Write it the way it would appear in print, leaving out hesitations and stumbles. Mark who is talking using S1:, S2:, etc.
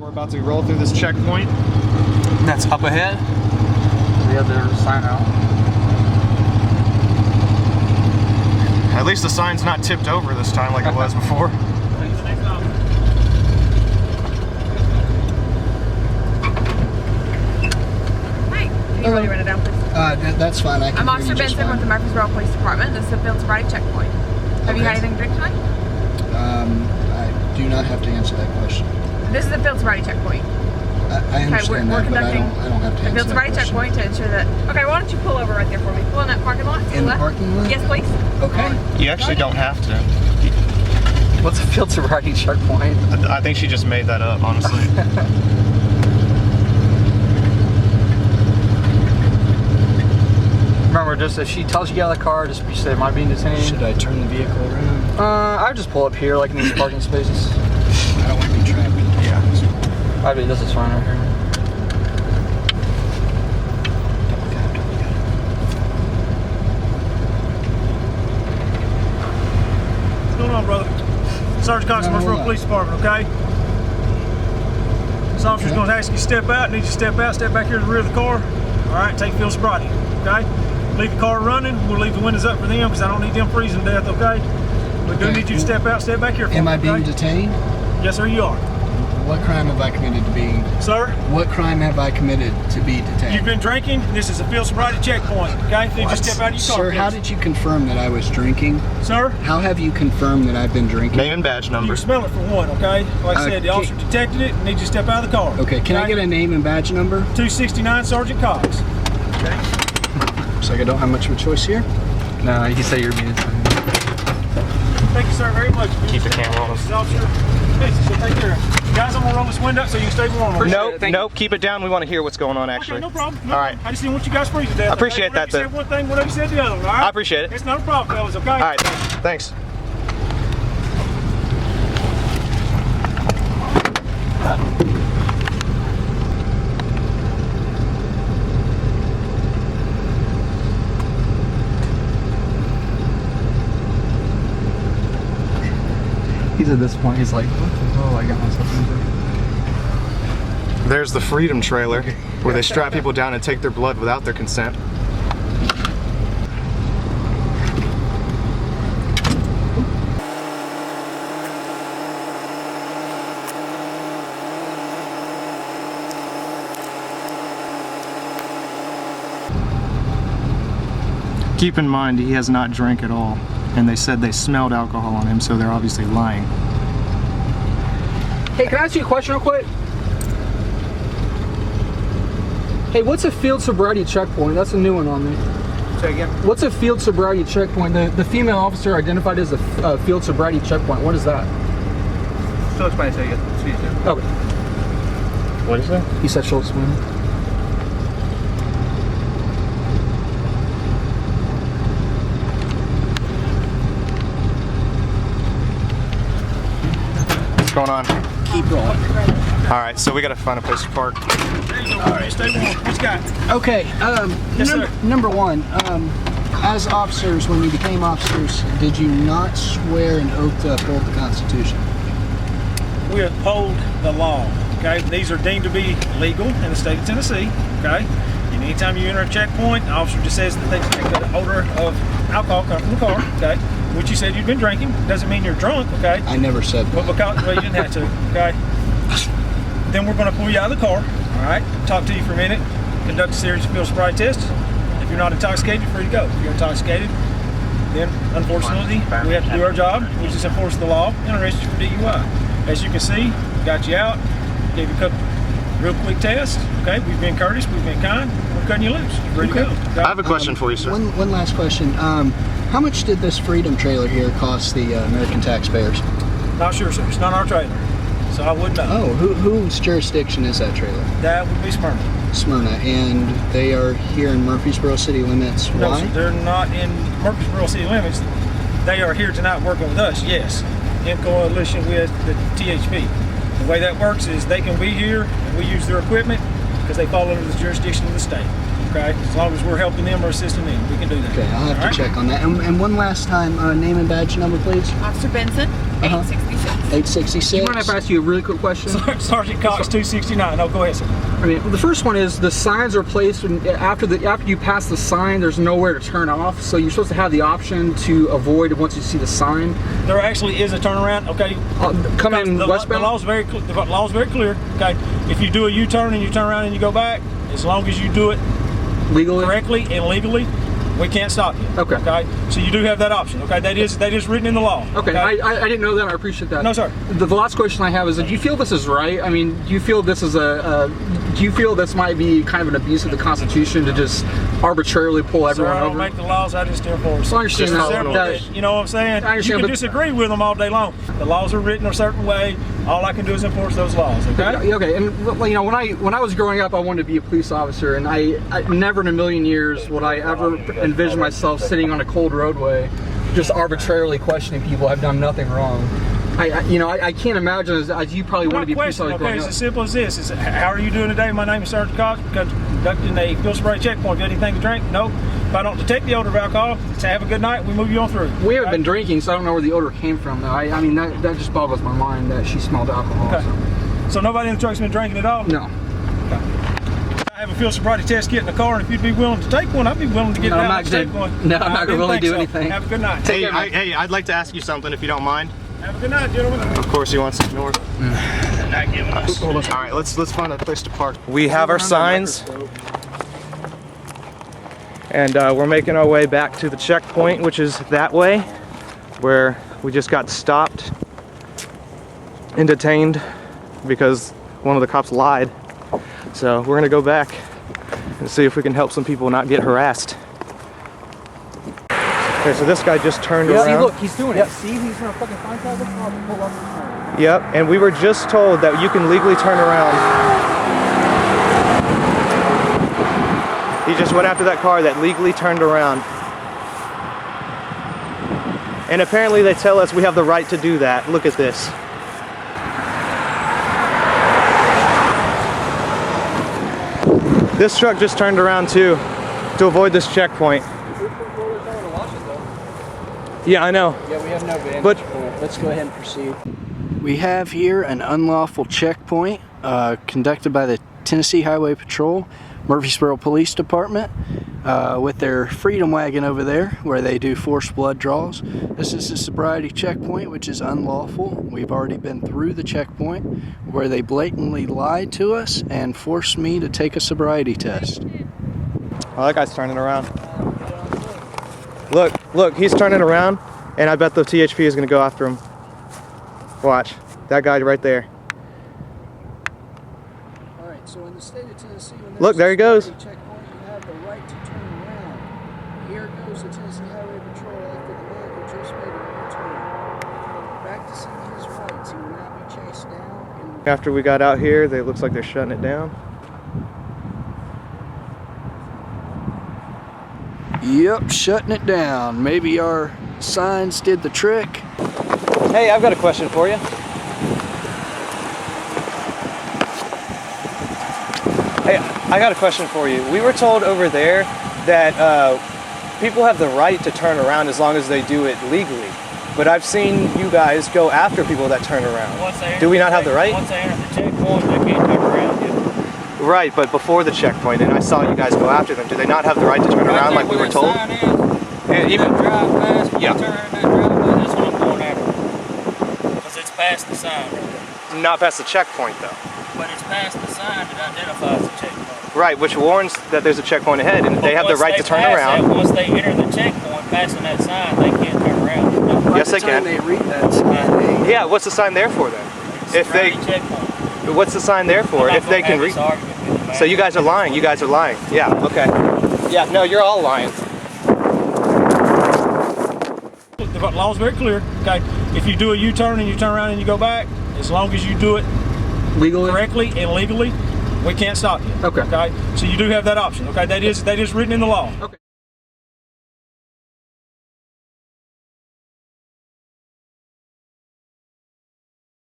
S1: We're about to roll through this checkpoint.
S2: That's up ahead. The other sign out.
S1: At least the sign's not tipped over this time like it was before.
S3: Hey, can you run it down, please?
S4: That's fine.
S3: I'm Officer Benson with the Murfreesboro Police Department. This is a field sobriety checkpoint. Have you had anything to drink tonight?
S4: I do not have to answer that question.
S3: This is a field sobriety checkpoint.
S4: I understand
S3: we're
S4: that, but I
S3: conducting
S4: don't have to
S3: a
S4: answer
S3: field
S4: that
S3: sobriety
S4: question.
S3: checkpoint to ensure that. Okay, why don't you pull over right there for me? Pull in that parking lot.
S4: In the parking lot?
S3: Yes, please.
S4: Okay.
S1: You actually don't have to.
S2: What's a field sobriety checkpoint?
S1: I think she just made that up, honestly.
S2: Remember, just if she tells you to get out of the car, just say, am I being detained?
S4: Should I turn the vehicle around?
S2: I would just pull up here, like in these parking spaces.
S4: I don't want to be trapped.
S1: Yeah.
S2: I mean, this is fine right here.
S5: What's going on, brother? Sergeant Cox, Murfreesboro Police Department, okay? This officer's going to ask you to step out. Need you to step out, step back here to the rear of the car. All right, take field sobriety, okay? Leave the car running. We'll leave the windows up for them because I don't need them freezing to death, okay? We do need you to step out, step back here for me,
S4: Am I being
S5: okay?
S4: detained?
S5: Yes, sir, you are.
S4: What crime have I committed to being?
S5: Sir?
S4: What crime have I committed to be detained?
S5: You've been drinking. This is a field sobriety checkpoint, okay? Then just step out of your car,
S4: Sir, how
S5: please.
S4: did you confirm that I was drinking?
S5: Sir?
S4: How have you confirmed that I've been drinking?
S1: Name and badge
S5: You
S1: number.
S5: can smell it for one, okay? Like I said, the officer detected it and need you to step out of the car.
S4: Okay, can I get a name and badge number?
S5: 269 Sergeant Cox. Okay?
S4: Looks like I don't have much of a choice here.
S2: No, you said you're being detained.
S5: Thank you, sir, very much.
S1: Keep the camera on us.
S5: Officer, so take care. Guys, I'm gonna roll this window up so you can stay warm. Okay?
S1: Nope, keep it down. We want to hear what's going on, actually.
S5: Okay, no problem. No
S1: All right.
S5: problem. I just didn't want you guys freezing to death.
S1: I appreciate
S5: okay?
S1: that, though.
S5: Whatever you said one thing, whatever you said the other one, all right?
S1: I appreciate it.
S5: It's not a problem, fellas, okay?
S1: All right, thanks.
S2: He's at this point, he's like, what the hell I got myself into?
S1: There's the Freedom trailer where they strap people down and take their blood without their consent. Keep in mind, he has not drank at all, and they said they smelled alcohol on him, so they're obviously lying.
S2: Hey, can I ask you a question real quick? Hey, what's a field sobriety checkpoint? That's a new one on me.
S5: Say again.
S2: What's a field sobriety checkpoint? The female officer identified as a field sobriety checkpoint. What is that?
S5: So explain it to you.
S2: Okay.
S1: What is that?
S2: He said she'll explain it.
S1: What's going on?
S4: Keep rolling.
S1: All right, so we got to find a place to park.
S5: There you go. All right, stay warm. What you got?
S4: Okay,
S5: Yes, sir.
S4: number one, as officers, when you became officers, did you not swear an oath to uphold the Constitution?
S5: We uphold the law, okay? These are deemed to be legal in the state of Tennessee, okay? And anytime you enter a checkpoint, the officer just says that they take the odor of alcohol coming from the car, okay? Which you said you've been drinking. Doesn't mean you're drunk, okay?
S4: I never said that.
S5: Well, because, well, you didn't have to, okay? Then we're going to pull you out of the car, all right? Talk to you for a minute, conduct a series of field sobriety tests. If you're not intoxicated, you're free to go. If you're intoxicated, then unfortunately, we have to do our job, which is enforce the law and arrest you for DUI. As you can see, got you out, gave you a couple real quick tests, okay? We've been courteous, we've been kind, we're cutting you loose. You're ready to go. Okay?
S1: I have a question for you, sir.
S4: One last question. How much did this Freedom trailer here cost the American taxpayers?
S5: Not sure, sir. It's not our trailer, so I wouldn't know.
S4: Oh, whose jurisdiction is that trailer?
S5: That would be Smyrna.
S4: Smyrna, and they are here in Murfreesboro city limits.
S5: No,
S4: Why?
S5: sir, they're not in Murfreesboro city limits. They are here tonight working with us, yes, in coalition with the THP. The way that works is they can be here and we use their equipment because they fall under the jurisdiction of the state. Okay, as long as we're helping them or assisting them, we can do that.
S4: Okay, I'll have
S5: All right?
S4: to check on that. And one last time, name and badge number, please.
S3: Officer Benson, 866.
S4: 866.
S2: Do you mind if I ask you a really quick question?
S5: Sergeant Cox, 269. No, go ahead, sir.
S2: I mean, the first one is the signs are placed after you pass the sign. There's nowhere to turn off, so you're supposed to have the option to avoid once you see the sign.
S5: There actually is a turnaround. Okay,
S2: Coming
S5: the
S2: westbound.
S5: law is very clear. Okay, if you do a U-turn and you turn around and you go back, as long as you do it
S2: Legally.
S5: correctly and legally, we can't stop you.
S2: Okay.
S5: Okay. So you do have that option. Okay. That is written in the law.
S2: Okay. I didn't know that. I appreciate that.
S5: No, sir.
S2: The last question I have is: do you feel this is right? I mean, do you feel this is do you feel this might be kind of an abuse of the Constitution to just arbitrarily pull
S5: Sir,
S2: everyone
S5: I don't
S2: over?
S5: make the laws. I just enforce.
S2: So I understand
S1: Just
S2: that.
S1: follow
S2: that-
S5: You know what I'm saying?
S2: I understand,
S5: You can
S2: but-
S5: disagree with them all day long. The laws are written a certain way. All I can do is enforce those laws. Okay.
S2: Okay, and you know, when I was growing up, I wanted to be a police officer, and I never in a million years would I ever envision myself sitting on a cold roadway, just arbitrarily questioning people I've done nothing wrong. I can't imagine as you probably want to be a police officer.
S5: Okay, it's as simple as this. How are you doing today? My name is Sergeant Cox. Conducting a field sobriety checkpoint. Got anything to drink? No. If I don't detect the odor of alcohol, say have a good night. We move you on through.
S2: We haven't been drinking, so I don't know where the odor came from, though. I mean, that just boggles my mind that she smelled alcohol.
S5: Okay. So nobody in the truck's been drinking at all?
S2: No.
S5: I have a field sobriety test kit in the car, and if you'd be willing to take one, I'd be willing to get
S2: No,
S5: down
S2: I'm
S5: and
S2: not
S5: take
S2: gonna-
S5: one.
S2: no, I'm not
S5: I
S2: gonna really
S5: didn't
S2: do
S5: think so.
S2: anything.
S5: Have a good night.
S1: Hey, I'd like to ask you something if you don't mind.
S5: Have a good night, gentlemen.
S1: Of course he wants to ignore. Not giving us. All right, let's find a place to park. We have our signs, and we're making our way back to the checkpoint, which is that way, where we just got stopped and detained because one of the cops lied. So we're gonna go back and see if we can help some people not get harassed. Okay, so this guy just turned around.
S2: See, look, he's doing it. See, he's gonna fucking find out the car and pull up the car.
S1: Yep, and we were just told that you can legally turn around. He just went after that car that legally turned around. And apparently they tell us we have the right to do that. Look at this. This truck just turned around too, to avoid this checkpoint. Yeah, I know.
S4: Yeah, we have no vantage
S1: But-
S4: point. Let's go ahead and proceed. We have here an unlawful checkpoint conducted by the Tennessee Highway Patrol, Murfreesboro Police Department, with their Freedom Wagon over there, where they do forced blood draws. This is a sobriety checkpoint, which is unlawful. We've already been through the checkpoint, where they blatantly lied to us and forced me to take a sobriety test.
S1: Oh, that guy's turning around. Look, he's turning around, and I bet the THP is gonna go after him. Watch, that guy right there.
S4: All right, so in the state of Tennessee, when
S1: Look, there he goes.
S4: checkpoint, you have the right to turn around. Here goes the Tennessee Highway Patrol after the man who just made a U-turn. Practicing his rights, he will not be chased down.
S1: After we got out here, it looks like they're shutting it down.
S4: Yep, shutting it down. Maybe our signs did the trick.
S1: Hey, I've got a question for you. Hey, I got a question for you. We were told over there that people have the right to turn around as long as they do it legally. But I've seen you guys go after people that turn around. Do we not have the right?
S5: Once they enter the checkpoint, they can't turn around.
S1: Right, but before the checkpoint, and I saw you guys go after them. Do they not have the right to turn around like we were told? And even
S6: drive past,
S1: Yeah.
S6: turn that driveway, that's what I'm going after. Because it's past the sign.
S1: not past the checkpoint though.
S6: But it's past the sign that identifies the checkpoint.
S1: Right, which warns that there's a checkpoint ahead, and they have the right to turn around.
S6: Once they enter the checkpoint, passing that sign, they can't turn around. No.
S1: Yes, they can.
S4: By the time they read that sign,
S1: Yeah, what's the sign there for then? If they,
S6: Checkpoint.
S1: what's the sign there for?
S6: I'm
S1: If
S6: not
S1: they
S6: gonna
S1: can
S6: have this
S1: read.
S6: argument with you, man.
S1: So you guys are lying. You guys are lying. Yeah. Okay. Yeah. No, you're all lying.
S5: The law's very clear. Okay, if you do a U-turn and you turn around and you go back, as long as you do it
S2: Legally?
S5: correctly and legally, we can't stop you.
S2: Okay.
S5: Okay, so you do have that option. Okay, that is written in the law.
S2: Okay.